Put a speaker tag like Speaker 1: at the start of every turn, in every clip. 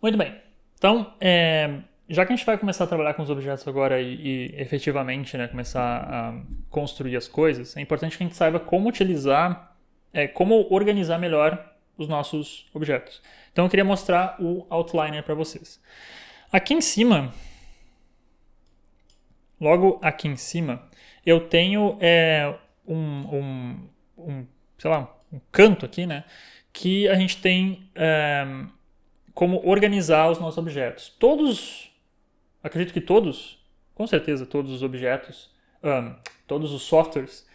Speaker 1: Muito bem. Então, já que a gente vai começar a trabalhar com os objetos agora e efetivamente, né, começar a construir as coisas, é importante que a gente saiba como utilizar, como organizar melhor os nossos objetos. Então, eu queria mostrar o outliner para vocês. Aqui em cima, logo aqui em cima, eu tenho sei lá, um canto aqui, né, que a gente tem como organizar os nossos objetos. Acredito que com certeza todos os objetos, todos os softwares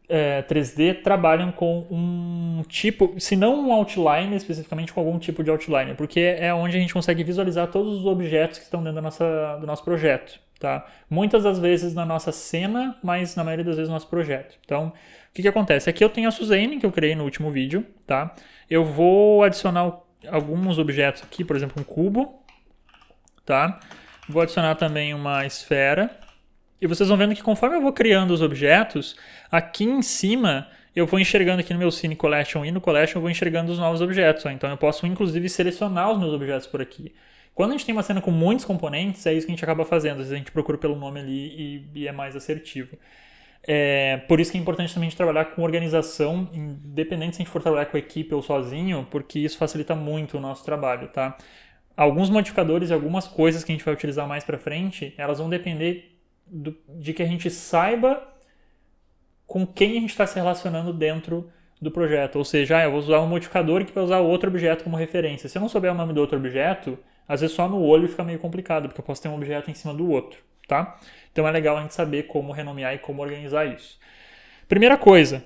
Speaker 1: 3D trabalham com um tipo, se não um outliner, especificamente com algum tipo de outliner, porque é onde a gente consegue visualizar todos os objetos que estão dentro do nosso projeto. Tá? Muitas das vezes na nossa cena, mas na maioria das vezes no nosso projeto. Então, o que acontece? Aqui eu tenho a Suzane, que eu criei no último vídeo. Tá? Eu vou adicionar alguns objetos aqui, por exemplo, um cubo. Tá? Vou adicionar também uma esfera. E vocês vão vendo que conforme eu vou criando os objetos, aqui em cima eu vou enxergando aqui no meu Scene Collection e no Collection eu vou enxergando os novos objetos. Ó. Então eu posso inclusive selecionar os meus objetos por aqui. Quando a gente tem uma cena com muitos componentes, é isso que a gente acaba fazendo. Às vezes a gente procura pelo nome ali e é mais assertivo. Por isso que é importante também a gente trabalhar com organização, independente se a gente for trabalhar com a equipe ou sozinho, porque isso facilita muito o nosso trabalho, tá? Alguns modificadores e algumas coisas que a gente vai utilizar mais para frente, elas vão depender de que a gente saiba com quem a gente está se relacionando dentro do projeto. Ou seja, eu vou usar um modificador que vai usar outro objeto como referência. Se eu não souber o nome do outro objeto, às vezes só no olho fica meio complicado, porque eu posso ter um objeto em cima do outro, tá? Então é legal a gente saber como renomear e como organizar isso. Primeira coisa,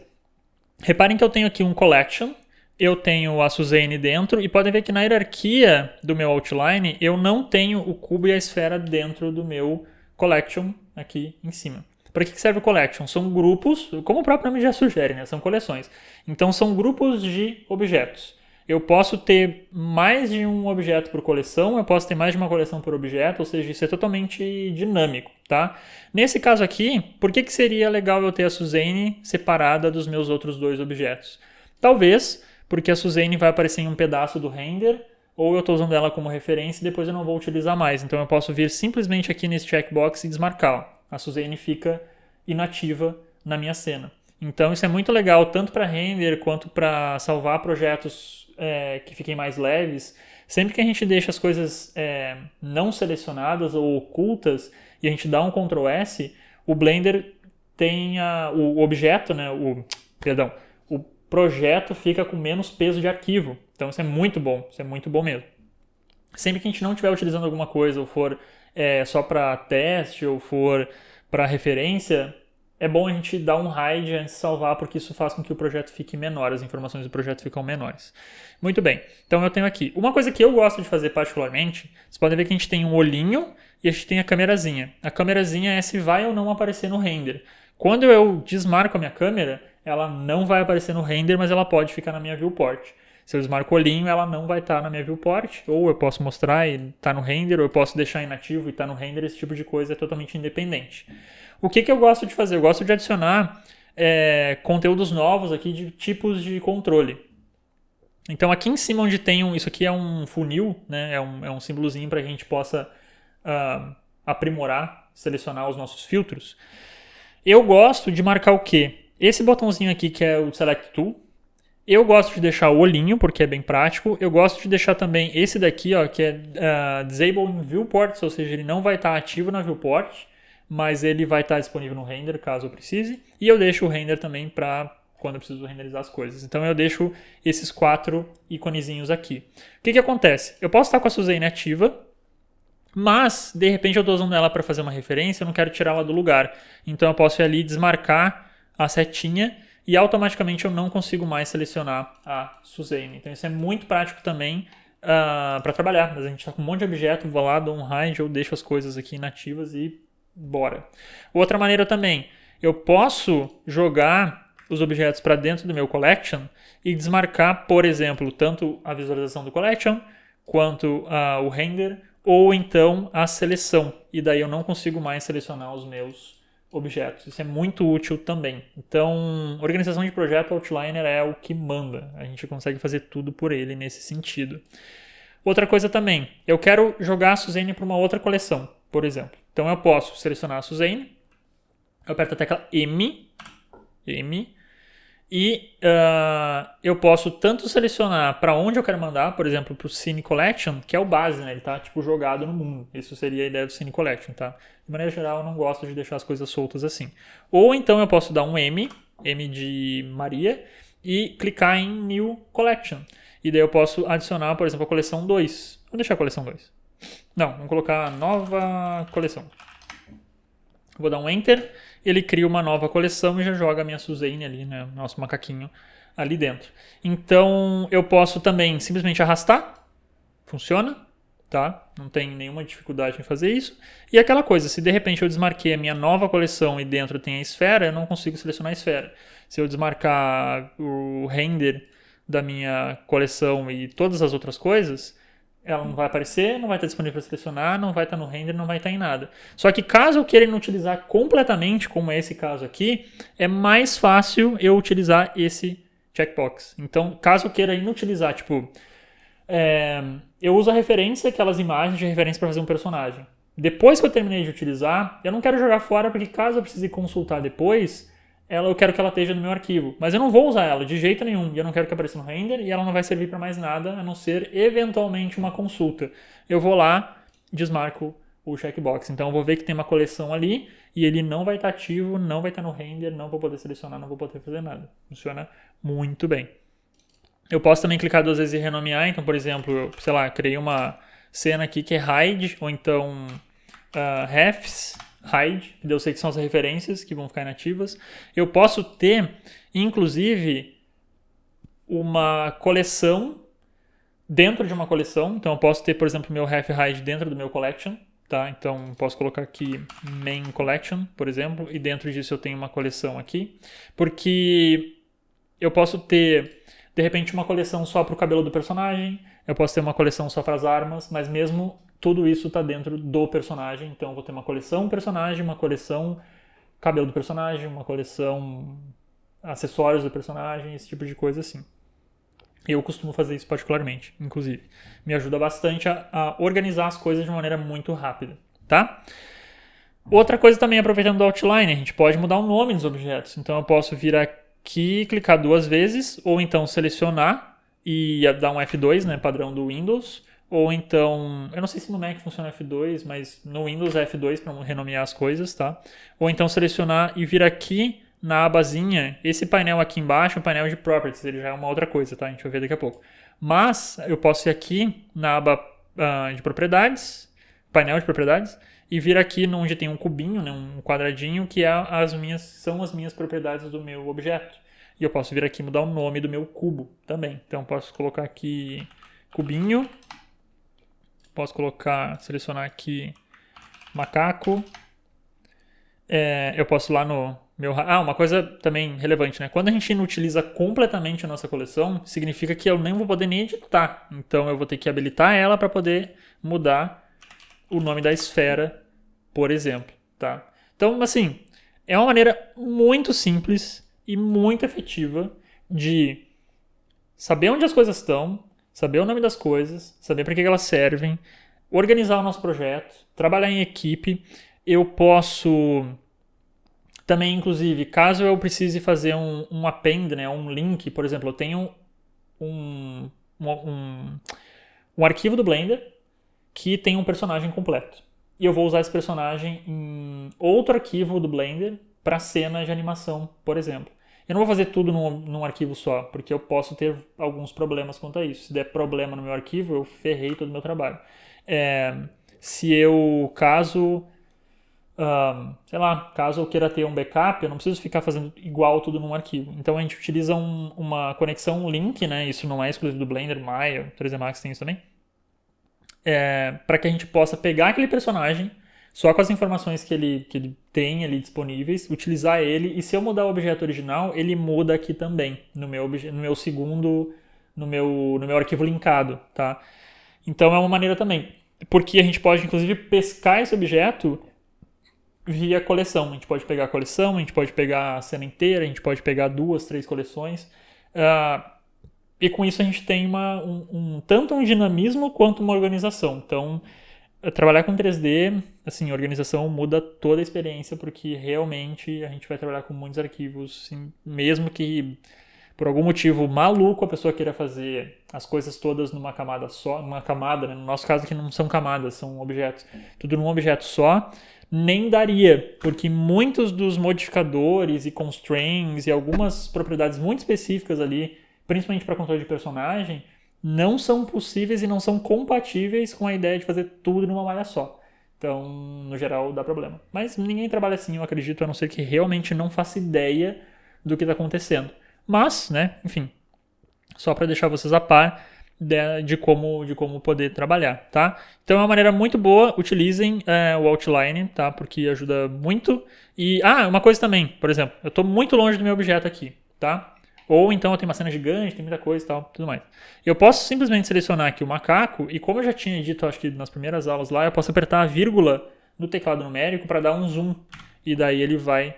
Speaker 1: reparem que eu tenho aqui um collection, eu tenho a Suzane dentro, e podem ver que na hierarquia do meu outline, eu não tenho o cubo e a esfera dentro do meu collection aqui em cima. Para que serve o collection? São grupos, como o próprio nome já sugere, né? São coleções. Então são grupos de objetos. Eu posso ter mais de um objeto por coleção, eu posso ter mais de uma coleção por objeto, ou seja, isso é totalmente dinâmico, tá? Nesse caso aqui, por que seria legal eu ter a Suzane separada dos meus outros dois objetos? Talvez porque a Suzane vai aparecer em um pedaço do render, ou eu estou usando ela como referência e depois eu não vou utilizar mais. Então eu posso vir simplesmente aqui nesse checkbox e desmarcar. A Suzane fica inativa na minha cena. Então isso é muito legal, tanto para render quanto para salvar projetos que fiquem mais leves. Sempre que a gente deixa as coisas não selecionadas ou ocultas e a gente dá um Ctrl S, o Blender tem o objeto, né, o projeto fica com menos peso de arquivo. Então isso é muito bom mesmo. Sempre que a gente não estiver utilizando alguma coisa ou for só para teste ou for para referência, é bom a gente dar um hide antes de salvar, porque isso faz com que o projeto fique menor, as informações do projeto ficam menores. Muito bem, então eu tenho aqui. Uma coisa que eu gosto de fazer particularmente, vocês podem ver que a gente tem um olhinho e a gente tem a câmerazinha. A câmerazinha é se vai ou não aparecer no render. Quando eu desmarco a minha câmera, ela não vai aparecer no render, mas ela pode ficar na minha viewport. Se eu desmarco o olhinho, ela não vai estar na minha viewport, ou eu posso mostrar e está no render, ou eu posso deixar inativo e está no render, esse tipo de coisa é totalmente independente. O que eu gosto de fazer? Eu gosto de adicionar conteúdos novos aqui de tipos de controle. Então aqui em cima onde tem isso aqui é um funil, né? É um símbolozinho para que a gente possa aprimorar, selecionar os nossos filtros. Eu gosto de marcar o quê? Esse botãozinho aqui que é o Select Tool. Eu gosto de deixar o olhinho, porque é bem prático. Eu gosto de deixar também esse daqui, ó, que é Disable in Viewport, ou seja, ele não vai estar ativo na viewport, mas ele vai estar disponível no render, caso eu precise. E eu deixo o render também para quando eu preciso renderizar as coisas. Então eu deixo esses 4 iconezinhos aqui. O que acontece? Eu posso estar com a Suzane ativa, mas de repente eu estou usando ela para fazer uma referência, eu não quero tirá-la do lugar. Então eu posso ir ali desmarcar a setinha e automaticamente eu não consigo mais selecionar a Suzane. Então isso é muito prático também para trabalhar. Mas a gente está com um monte de objeto, vou lá, dou um hide, eu deixo as coisas aqui inativas e bora. Outra maneira também, eu posso jogar os objetos para dentro do meu collection e desmarcar, por exemplo, tanto a visualização do collection quanto o render ou então a seleção. E daí eu não consigo mais selecionar os meus objetos. Isso é muito útil também. Então, organização de projeto, Outliner é o que manda. A gente consegue fazer tudo por ele nesse sentido. Outra coisa também, eu quero jogar a Suzane para uma outra coleção, por exemplo. Então eu posso selecionar a Suzane, eu aperto a tecla M, e eu posso tanto selecionar para onde eu quero mandar, por exemplo, para o Cine Collection, que é o base, né? Ele está tipo jogado no mundo. Isso seria a ideia do Cine Collection, tá? De maneira geral, eu não gosto de deixar as coisas soltas assim. Ou então eu posso dar um M de Maria, e clicar em New Collection. E daí eu posso adicionar, por exemplo, a coleção 2. Vou deixar a coleção 2. Não, vamos colocar nova coleção. Vou dar um Enter, ele cria uma nova coleção e já joga a minha Suzane ali, né, o nosso macaquinho ali dentro. Então eu posso também simplesmente arrastar, funciona, tá? Não tem nenhuma dificuldade em fazer isso. E aquela coisa, se de repente eu desmarquei a minha nova coleção e dentro tem a esfera, eu não consigo selecionar a esfera. Se eu desmarcar o render da minha coleção e todas as outras coisas, ela não vai aparecer, não vai estar disponível para selecionar, não vai estar no render, não vai estar em nada. Só que caso eu queira inutilizar completamente, como é esse caso aqui, é mais fácil eu utilizar esse checkbox. Então, caso eu queira inutilizar, tipo, eu uso a referência, aquelas imagens de referência para fazer um personagem. Depois que eu terminei de utilizar, eu não quero jogar fora, porque caso eu precise consultar depois, eu quero que ela esteja no meu arquivo. Mas eu não vou usar ela de jeito nenhum. E eu não quero que apareça no render e ela não vai servir para mais nada, a não ser eventualmente uma consulta. Eu vou lá, desmarco o checkbox. Então eu vou ver que tem uma coleção ali e ele não vai estar ativo, não vai estar no render, não vou poder selecionar, não vou poder fazer nada. Funciona muito bem. Eu posso também clicar 2 vezes e renomear. Então, por exemplo, eu, sei lá, criei uma cena aqui que é hide, ou então refs, hide, que eu sei que são as referências que vão ficar inativas. Eu posso ter, inclusive, uma coleção dentro de uma coleção. Então eu posso ter, por exemplo, meu ref hide dentro do meu collection. Tá? Então eu posso colocar aqui main collection, por exemplo, e dentro disso eu tenho uma coleção aqui. Porque eu posso ter, de repente, uma coleção só para o cabelo do personagem. Eu posso ter uma coleção só para as armas, mas mesmo tudo isso está dentro do personagem. Então eu vou ter uma coleção personagem, uma coleção cabelo do personagem, uma coleção acessórios do personagem, esse tipo de coisa assim. Eu costumo fazer isso particularmente, inclusive. Me ajuda bastante a organizar as coisas de uma maneira muito rápida, tá? Outra coisa também, aproveitando do Outline, a gente pode mudar o nome dos objetos. Então eu posso vir aqui, clicar 2 vezes, ou então selecionar e dar um F2, né, padrão do Windows. Ou então, eu não sei se no Mac funciona F2, mas no Windows é F2 para renomear as coisas, tá? Ou então selecionar e vir aqui na abazinha, esse painel aqui embaixo é um painel de Properties, ele já é uma outra coisa, tá? A gente vai ver daqui a pouco. Mas eu posso ir aqui na aba de Propriedades, painel de Propriedades, e vir aqui onde tem um cubinho, né, um quadradinho, que são as minhas propriedades do meu objeto. E eu posso vir aqui e mudar o nome do meu cubo também. Então eu posso colocar aqui cubinho. Posso selecionar aqui macaco. Eu posso ir lá no meu... uma coisa também relevante, né? Quando a gente inutiliza completamente a nossa coleção, significa que eu nem vou poder nem editar. Então eu vou ter que habilitar ela para poder mudar o nome da esfera, por exemplo, tá? Então, assim, é uma maneira muito simples e muito efetiva de saber onde as coisas estão, saber o nome das coisas, saber para que elas servem, organizar o nosso projeto, trabalhar em equipe. Eu posso também, inclusive, caso eu precise fazer um append, né, um link, por exemplo, eu tenho um arquivo do Blender que tem um personagem completo. E eu vou usar esse personagem em outro arquivo do Blender para cena de animação, por exemplo. Eu não vou fazer tudo num arquivo só, porque eu posso ter alguns problemas quanto a isso. Se der problema no meu arquivo, eu ferrei todo o meu trabalho. Caso eu queira ter um backup, eu não preciso ficar fazendo igual tudo num arquivo. Então a gente utiliza uma conexão, um link, né? Isso não é exclusivo do Blender, Maya, 3D Max tem isso também. Para que a gente possa pegar aquele personagem só com as informações que ele tem ali disponíveis, utilizar ele, e se eu mudar o objeto original, ele muda aqui também, no meu arquivo linkado, tá? Então é uma maneira também, porque a gente pode inclusive pescar esse objeto via coleção. A gente pode pegar a coleção, a gente pode pegar a cena inteira, a gente pode pegar 2, 3 coleções. E com isso a gente tem tanto um dinamismo quanto uma organização. Então, trabalhar com 3D, assim, organização muda toda a experiência, porque realmente a gente vai trabalhar com muitos arquivos, assim, mesmo que por algum motivo maluco a pessoa queira fazer as coisas todas numa camada só, numa camada, né? No nosso caso aqui não são camadas, são objetos, tudo num objeto só, nem daria, porque muitos dos modificadores e constraints e algumas propriedades muito específicas ali, principalmente para controle de personagem, não são possíveis e não são compatíveis com a ideia de fazer tudo numa malha só. Então, no geral, dá problema. Mas ninguém trabalha assim, eu acredito, a não ser que realmente não faça ideia do que está acontecendo. Mas, né, enfim, só para deixar vocês a par de como poder trabalhar, tá? Então é uma maneira muito boa, utilizem o outline, tá? Porque ajuda muito. E, uma coisa também, por exemplo, eu estou muito longe do meu objeto aqui, tá? Ou então eu tenho uma cena gigante, tem muita coisa e tal, tudo mais. Eu posso simplesmente selecionar aqui o macaco e como eu já tinha dito, acho que nas primeiras aulas lá, eu posso apertar a vírgula no teclado numérico para dar um zoom. E daí ele vai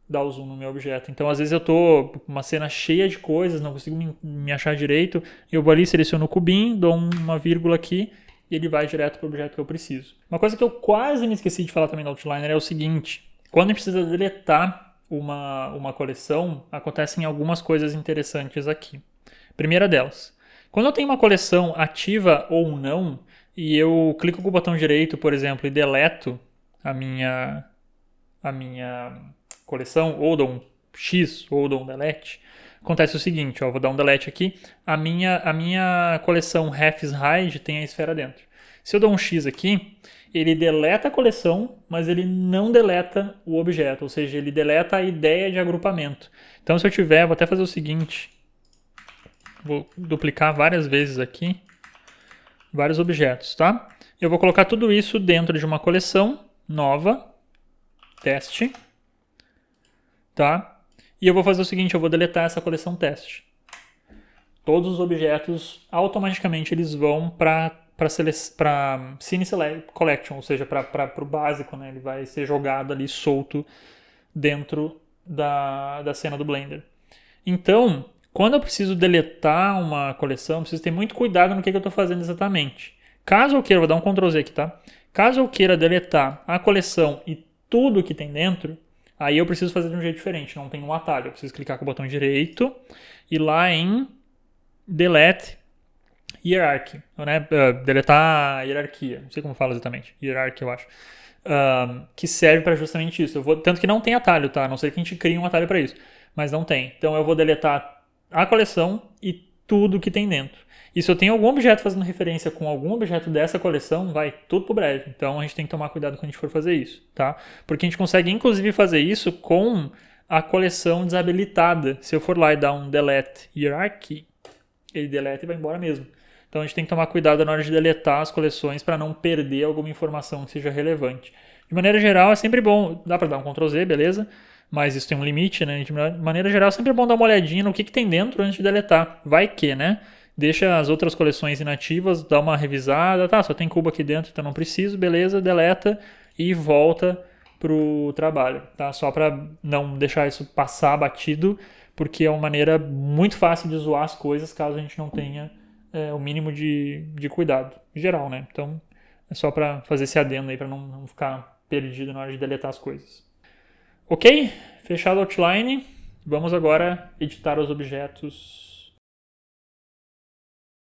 Speaker 1: dar o zoom no meu objeto. Então, às vezes eu tô com uma cena cheia de coisas, não consigo me achar direito, eu vou ali, seleciono o cubinho, dou uma vírgula aqui e ele vai direto para o objeto que eu preciso. Uma coisa que eu quase me esqueci de falar também no Outliner é o seguinte: quando a gente precisa deletar uma coleção, acontecem algumas coisas interessantes aqui. Primeira delas, quando eu tenho uma coleção ativa ou não, e eu clico com o botão direito, por exemplo, e deleto a minha coleção, ou dou um X, ou dou um delete, acontece o seguinte, ó, vou dar um delete aqui, a minha coleção refs hide tem a esfera dentro. Se eu dou um X aqui, ele deleta a coleção, mas ele não deleta o objeto, ou seja, ele deleta a ideia de agrupamento. Então, se eu tiver, vou até fazer o seguinte, vou duplicar várias vezes aqui, vários objetos, tá? Eu vou colocar tudo isso dentro de uma coleção nova, teste, tá? E eu vou fazer o seguinte, eu vou deletar essa coleção teste. Todos os objetos, automaticamente, eles vão para Scene Collection, ou seja, para o básico, né? Ele vai ser jogado ali solto dentro da cena do Blender. Então, quando eu preciso deletar uma coleção, eu preciso ter muito cuidado no que eu estou fazendo exatamente. Caso eu queira, vou dar um Ctrl Z aqui, tá? Caso eu queira deletar a coleção e tudo que tem dentro, aí eu preciso fazer de um jeito diferente, não tem um atalho. Eu preciso clicar com o botão direito e lá em Delete Hierarchy, né? Deletar a hierarquia, não sei como fala exatamente, hierarchy eu acho, que serve para justamente isso. Tanto que não tem atalho, tá? A não ser que a gente crie um atalho para isso, mas não tem. Então eu vou deletar a coleção e tudo que tem dentro. E se eu tenho algum objeto fazendo referência com algum objeto dessa coleção, vai tudo pro breve. Então a gente tem que tomar cuidado quando a gente for fazer isso, tá? Porque a gente consegue inclusive fazer isso com a coleção desabilitada. Se eu for lá e dar um Delete Hierarchy, ele deleta e vai embora mesmo. Então a gente tem que tomar cuidado na hora de deletar as coleções para não perder alguma informação que seja relevante. De maneira geral é sempre bom, dá para dar um Ctrl Z, beleza? Mas isso tem um limite, né? De maneira geral é sempre bom dar uma olhadinha no que tem dentro antes de deletar. Vai que, né? Deixa as outras coleções inativas, dá uma revisada, tá, só tem cubo aqui dentro, então não preciso, beleza, deleta e volta pro trabalho, tá? Só para não deixar isso passar batido, porque é uma maneira muito fácil de zoar as coisas caso a gente não tenha o mínimo de cuidado geral, né? Então é só para fazer esse adendo aí, para não ficar perdido na hora de deletar as coisas. Ok? Fechado o outline, vamos agora editar os objetos